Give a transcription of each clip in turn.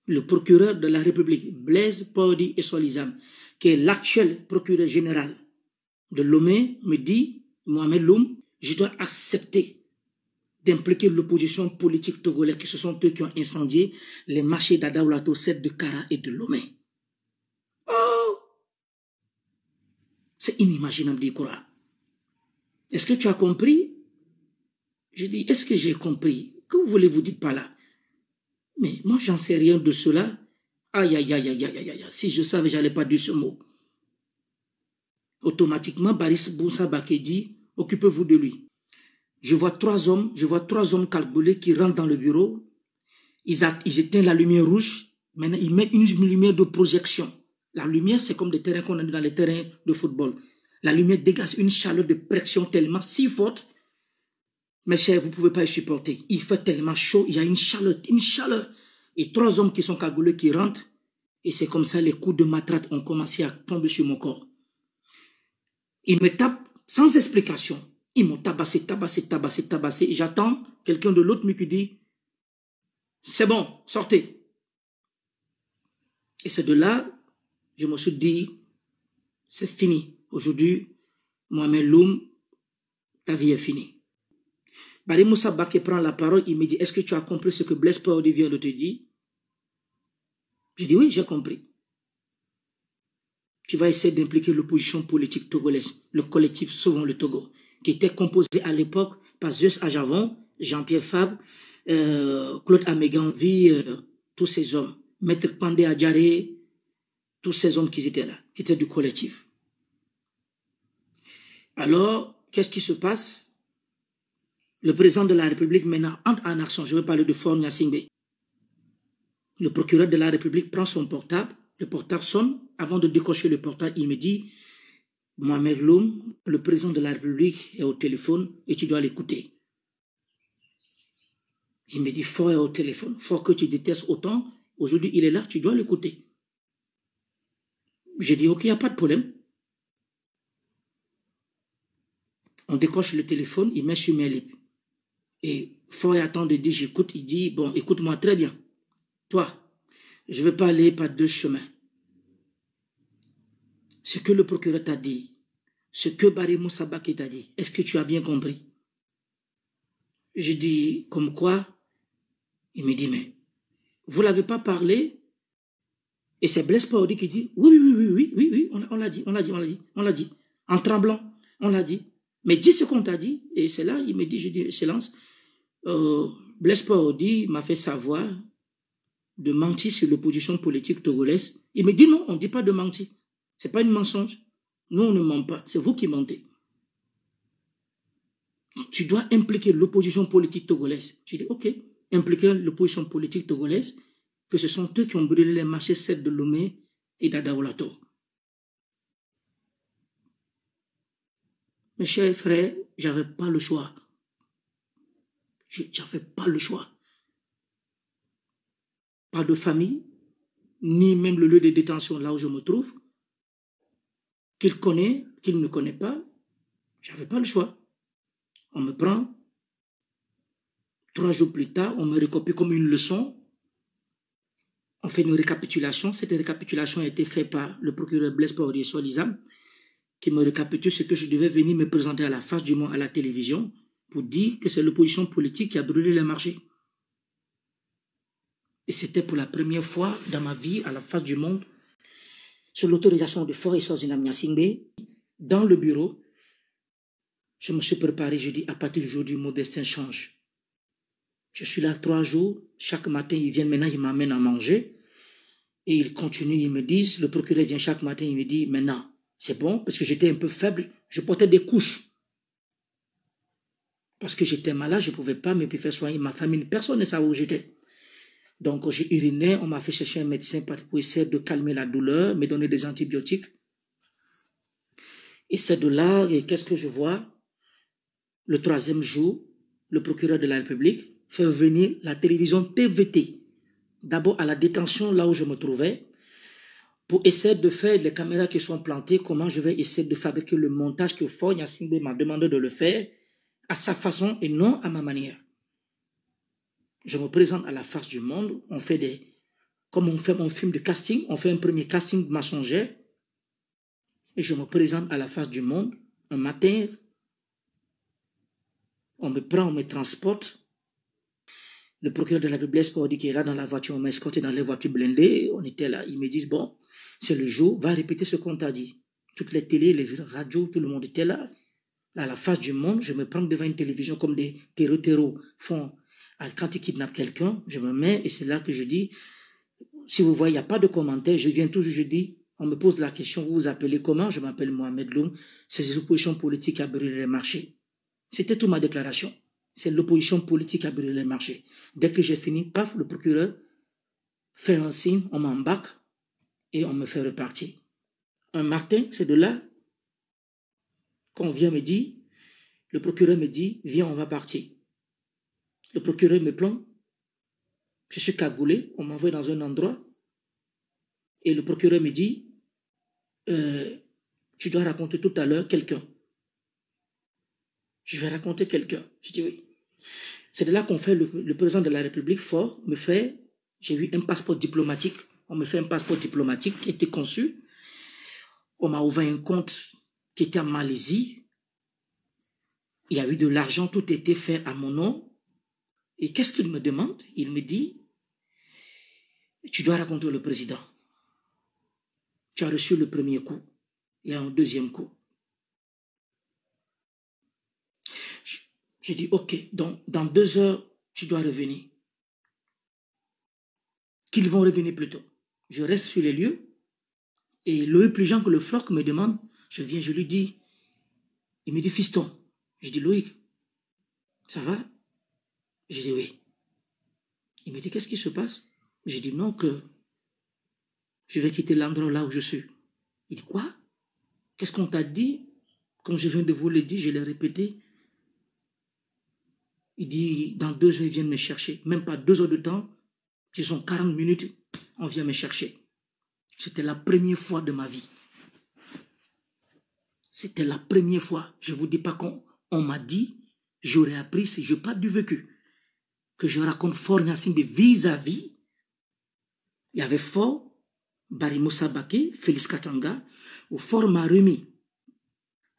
le procureur de la République, Blaise Paudi Essoalizam, qui est l'actuel procureur général de Lomé, me dit, Mohamed Loum, je dois accepter d'impliquer l'opposition politique togolaise, que ce sont eux qui ont incendié les marchés d'Adaoulato 7 de Kara et de Lomé. Oh! C'est inimaginable d'y croire. Est-ce que tu as compris? Je dis, est-ce que j'ai compris? Que voulez-vous dire par là? Mais moi, j'en sais rien de cela. Aïe, aïe, aïe, aïe, aïe, aïe, aïe. Si je savais, je n'allais pas dire ce mot. Automatiquement, Baris Boussa Baké dit, occupez-vous de lui. Je vois trois hommes calculés qui rentrent dans le bureau. Ils éteignent la lumière rouge. Maintenant, ils mettent une lumière de projection. La lumière, c'est comme des terrains qu'on a dans les terrains de football. La lumière dégage une chaleur de pression tellement si forte. Mes chers, vous ne pouvez pas y supporter. Il fait tellement chaud, il y a une chaleur. Et trois hommes qui sont cagoulés qui rentrent. Et c'est comme ça, les coups de matraque ont commencé à tomber sur mon corps. Ils me tapent sans explication. Ils m'ont tabassé. Et j'attends quelqu'un de l'autre qui dit, c'est bon, sortez. Et c'est de là, je me suis dit, c'est fini. Aujourd'hui, Mohamed Loum, ta vie est finie. Bari Moussa Baké prend la parole, il me dit, est-ce que tu as compris ce que Blaise Paudi vient de te dire? J'ai dit, oui, j'ai compris. Tu vas essayer d'impliquer l'opposition politique togolaise, le collectif Sauvons le Togo, qui était composé à l'époque par Zeus Ajavon, Jean-Pierre Fabre, Claude Améganvi, tous ces hommes, Maître Pandé Adjaré, tous ces hommes qui étaient là, qui étaient du collectif. Alors, qu'est-ce qui se passe? Le président de la République maintenant entre en action. Je veux parler de Faure Gnassingbé. Le procureur de la République prend son portable. Le portable sonne. Avant de décocher le portable, il me dit, Mohamed Loum, le président de la République est au téléphone et tu dois l'écouter. Il me dit, Faure est au téléphone. Faure que tu détestes autant. Aujourd'hui, il est là, tu dois l'écouter. J'ai dit, ok, il n'y a pas de problème. On décoche le téléphone, il met sur mes lips. Et Faure attend de dire, j'écoute, il dit, bon, écoute-moi très bien. Toi, je ne vais pas aller par deux chemins. Ce que le procureur t'a dit, ce que Bari Moussa Baké t'a dit, est-ce que tu as bien compris? Je dis, comme quoi? Il me dit, mais vous ne l'avez pas parlé? Et c'est Blaise Paudi qui dit, oui, on l'a dit, en tremblant, on l'a dit. Mais dis ce qu'on t'a dit, et c'est là, il me dit, je dis, Excellence, Blaise Paudi m'a fait savoir de mentir sur l'opposition politique togolaise. Il me dit, non, on ne dit pas de mentir. Ce n'est pas une mensonge. Nous, on ne ment pas. C'est vous qui mentez. Tu dois impliquer l'opposition politique togolaise. Je dis, ok, impliquer l'opposition politique togolaise, que ce sont eux qui ont brûlé les marchés 7 de Lomé et d'Adaoulato. Mes chers frères, j'avais pas le choix. J'avais pas le choix. Pas de famille, ni même le lieu de détention là où je me trouve, qu'il connaît, qu'il ne connaît pas, j'avais pas le choix. On me prend, 3 jours plus tard, on me récopie comme une leçon, on fait une récapitulation. Cette récapitulation a été faite par le procureur Blaise Paudi Essoalizam, qui me récapitule ce que je devais venir me présenter à la face du monde à la télévision pour dire que c'est l'opposition politique qui a brûlé les marchés. Et c'était pour la première fois dans ma vie à la face du monde, sur l'autorisation de Faure Essoalizam Gnassingbé, dans le bureau, je me suis préparé, je dis à partir d'aujourd'hui, mon destin change. Je suis là 3 jours, chaque matin, ils viennent maintenant, ils m'amènent à manger, et ils continuent, ils me disent, le procureur vient chaque matin, il me dit, maintenant, c'est bon, parce que j'étais un peu faible, je portais des couches. Parce que j'étais malade, je ne pouvais pas me faire soigner ma famille, personne ne savait où j'étais. Donc j'ai uriné, on m'a fait chercher un médecin pour essayer de calmer la douleur, me donner des antibiotiques. Et c'est de là, qu'est-ce que je vois? Le 3e jour, le procureur de la République fait venir la télévision TVT, d'abord à la détention, là où je me trouvais, pour essayer de faire les caméras qui sont plantées, comment je vais essayer de fabriquer le montage que Faure Gnassingbé m'a demandé de le faire, à sa façon et non à ma manière. Je me présente à la face du monde, on fait Comme on fait mon film de casting, on fait un premier casting de mensongère. Et je me présente à la face du monde. Un matin, on me prend, on me transporte. Le procureur de la Blaise Paordi qui est là dans la voiture, on m'a escorté dans les voitures blindées. On était là. Ils me disent, bon, c'est le jour, va répéter ce qu'on t'a dit. Toutes les télés, les radios, tout le monde était là. Là, à la face du monde, je me prends devant une télévision comme des terreaux font. Quand ils kidnappent quelqu'un, je me mets et c'est là que je dis, si vous voyez, il n'y a pas de commentaire, je viens toujours, je dis, on me pose la question, vous vous appelez comment? Je m'appelle Mohamed Loum, c'est l'opposition politique à brûler les marchés. C'était toute ma déclaration. C'est l'opposition politique à brûler les marchés. Dès que j'ai fini, paf, le procureur fait un signe, on m'embarque et on me fait repartir. Un matin, c'est de là qu'on vient me dire, le procureur me dit, viens, on va partir. Le procureur me prend, je suis cagoulé, on m'envoie dans un endroit et le procureur me dit, tu dois raconter tout à l'heure quelqu'un. Je vais raconter quelqu'un. Je dis oui. C'est de là qu'on fait, le président de la République fort me fait, j'ai eu un passeport diplomatique, on me fait un passeport diplomatique qui était conçu. On m'a ouvert un compte qui était en Malaisie. Il y a eu de l'argent, tout était fait à mon nom. Et qu'est-ce qu'il me demande? Il me dit, tu dois raconter le président. Tu as reçu le premier coup. Il y a un deuxième coup. J'ai dit, ok, donc dans 2 heures, tu dois revenir. Qu'ils vont revenir plus tôt. Je reste sur les lieux. Et Loïc plus Jean que le floc me demande, je viens, je lui dis, il me dit, fiston. Je dis, Loïc, ça va? Je dis, oui. Il me dit, qu'est-ce qui se passe? J'ai dit, non, que je vais quitter l'endroit là où je suis. Il dit, quoi? Qu'est-ce qu'on t'a dit? Comme je viens de vous le dire, je l'ai répété. Il dit, dans 2 heures, ils viennent me chercher. Même pas 2 heures de temps, ce sont 40 minutes, on vient me chercher. C'était la première fois de ma vie. C'était la première fois. Je ne vous dis pas qu'on m'a dit, j'aurais appris si je n'ai pas du vécu. Que je raconte fort Nassimbe vis-à-vis. Il y avait fort Barry Moussa Baké, Félix Katanga, où fort m'a remis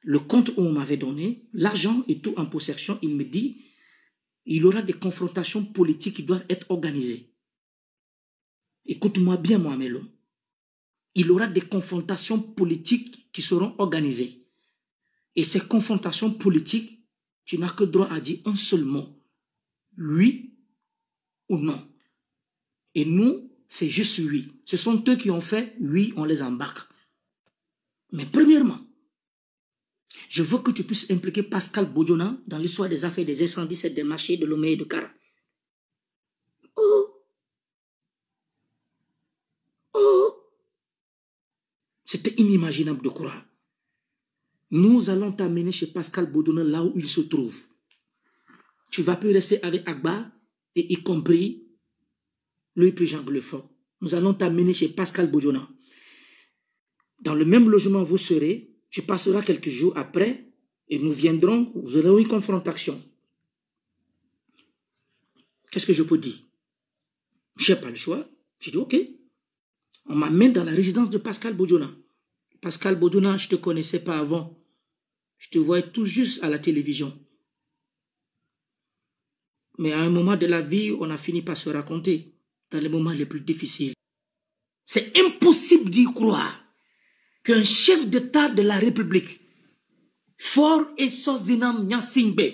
le compte où on m'avait donné, l'argent et tout en possession. Il me dit, il y aura des confrontations politiques qui doivent être organisées. Écoute-moi bien, Mohamed Loum. Il y aura des confrontations politiques qui seront organisées. Et ces confrontations politiques, tu n'as que droit à dire un seul mot. Oui ou non. Et nous, c'est juste oui. Ce sont eux qui ont fait oui, on les embarque. Mais premièrement, je veux que tu puisses impliquer Pascal Bodjona dans l'histoire des affaires des incendies, des marchés de Lomé et de Kara. Oh! Oh! C'était inimaginable de croire. Nous allons t'amener chez Pascal Bodjona là où il se trouve. Tu vas plus rester avec Agba et y compris Louis Jean Lefort. Nous allons t'amener chez Pascal Bodjona. Dans le même logement vous serez, tu passeras quelques jours après et nous viendrons, vous aurez une confrontation. Qu'est-ce que je peux dire? Je n'ai pas le choix. J'ai dit ok. On m'amène dans la résidence de Pascal Bodjona. Pascal Bodjona, je ne te connaissais pas avant. Je te voyais tout juste à la télévision. Mais à un moment de la vie, on a fini par se raconter dans les moments les plus difficiles. C'est impossible d'y croire qu'un chef d'État de la République, Fort et Sozinam Nyasingbe,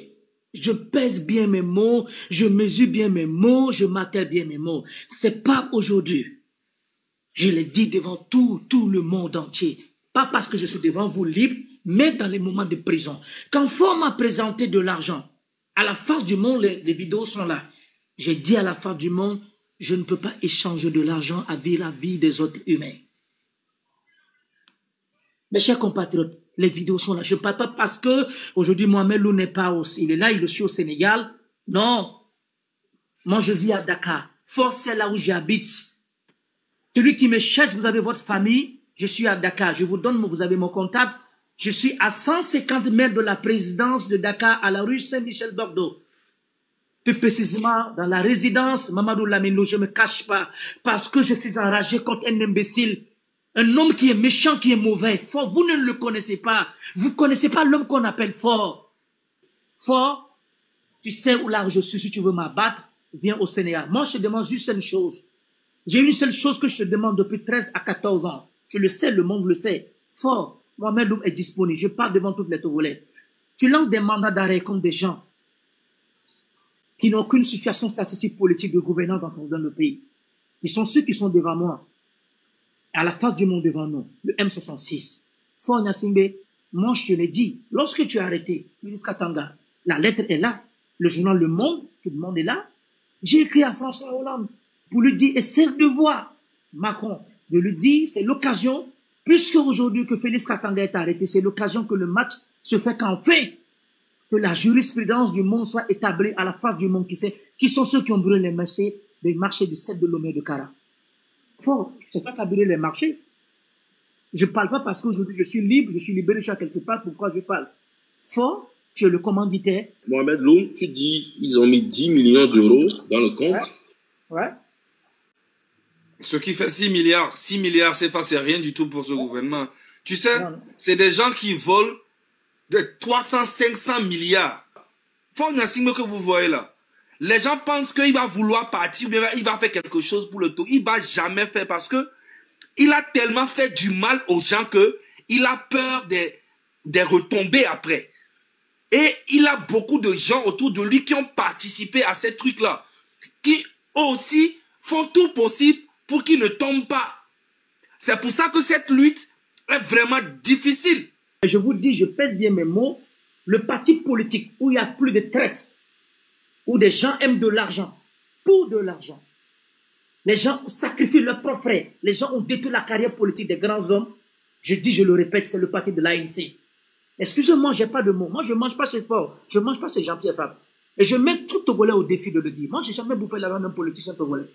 je pèse bien mes mots, je mesure bien mes mots, je m'attelle bien mes mots. C'est pas aujourd'hui. Je l'ai dit devant tout le monde entier. Pas parce que je suis devant vous libre, mais dans les moments de prison. Quand Fort m'a présenté de l'argent, à la face du monde, les vidéos sont là. J'ai dit à la face du monde, je ne peux pas échanger de l'argent avec la vie des autres humains. Mes chers compatriotes, les vidéos sont là. Je ne parle pas parce que aujourd'hui Mohamed Loum n'est pas aussi. Il est là, il est au Sénégal. Non. Moi, je vis à Dakar. Fort, c'est là où j'habite. Celui qui me cherche, vous avez votre famille. Je suis à Dakar. Je vous donne, vous avez mon contact. Je suis à 150 mètres de la présidence de Dakar, à la rue Saint-Michel-Bordeaux. plus précisément dans la résidence Mamadou Lamine, je ne me cache pas, parce que je suis enragé contre un imbécile, un homme qui est méchant, qui est mauvais. Fort, vous ne le connaissez pas. Vous ne connaissez pas l'homme qu'on appelle Fort. Fort, tu sais où là je suis, si tu veux m'abattre, viens au Sénégal. Moi, je te demande juste une chose. J'ai une seule chose que je te demande depuis 13 à 14 ans. Tu le sais, le monde le sait. Fort, Mohamed Loum est disponible. Je parle devant toutes les Togolais. Tu lances des mandats d'arrêt contre des gens qui n'ont aucune situation statistique politique de gouvernance dans le pays. Qui sont ceux qui sont devant moi. À la face du monde devant nous. Le M66. Fort Gnassingbé, moi je te l'ai dit. Lorsque tu as arrêté Félix Katanga, la lettre est là. Le journal Le Monde, tout le monde est là. J'ai écrit à François Hollande pour lui dire, essaie de voir Macron, de lui dire, c'est l'occasion, puisque aujourd'hui que Félix Katanga est arrêté, c'est l'occasion que le match se fait qu'enfin, que la jurisprudence du monde soit établie à la face du monde qui sont ceux qui ont brûlé les marchés du 7 de Lomé de Kara. Fort, c'est pas brûlé les marchés. Je ne parle pas parce qu'aujourd'hui je suis libre, je suis libéré, je suis à quelque part, pourquoi je parle? Fort, tu es le commanditaire. Mohamed Loum, tu dis ils ont mis 10 millions d'euros dans le compte. Ouais. Ce qui fait 6 milliards. 6 milliards, c'est rien du tout pour ce gouvernement. Tu sais, c'est des gens qui volent de 300, 500 milliards. Fort Gnassingbé que vous voyez là. Les gens pensent qu'il va vouloir partir, mais il va faire quelque chose pour le tout. Il va jamais faire parce que il a tellement fait du mal aux gens que il a peur des retombées après. Et il a beaucoup de gens autour de lui qui ont participé à ces trucs-là, qui aussi font tout possible pour qu'il ne tombe pas. C'est pour ça que cette lutte est vraiment difficile. Je vous dis, je pèse bien mes mots, le parti politique où il y a plus de traite, où des gens aiment de l'argent, pour de l'argent. Les gens sacrifient leurs propres frères. Les gens ont détruit la carrière politique des grands hommes. Je dis, je le répète, c'est le parti de l'ANC. Excusez-moi, j'ai pas de mots. Moi, je mange pas chez Fort. Je mange pas chez Jean-Pierre Fabre. Et je mets tout Togolais au défi de le dire. Moi, j'ai jamais bouffé l'argent d'un politicien togolais.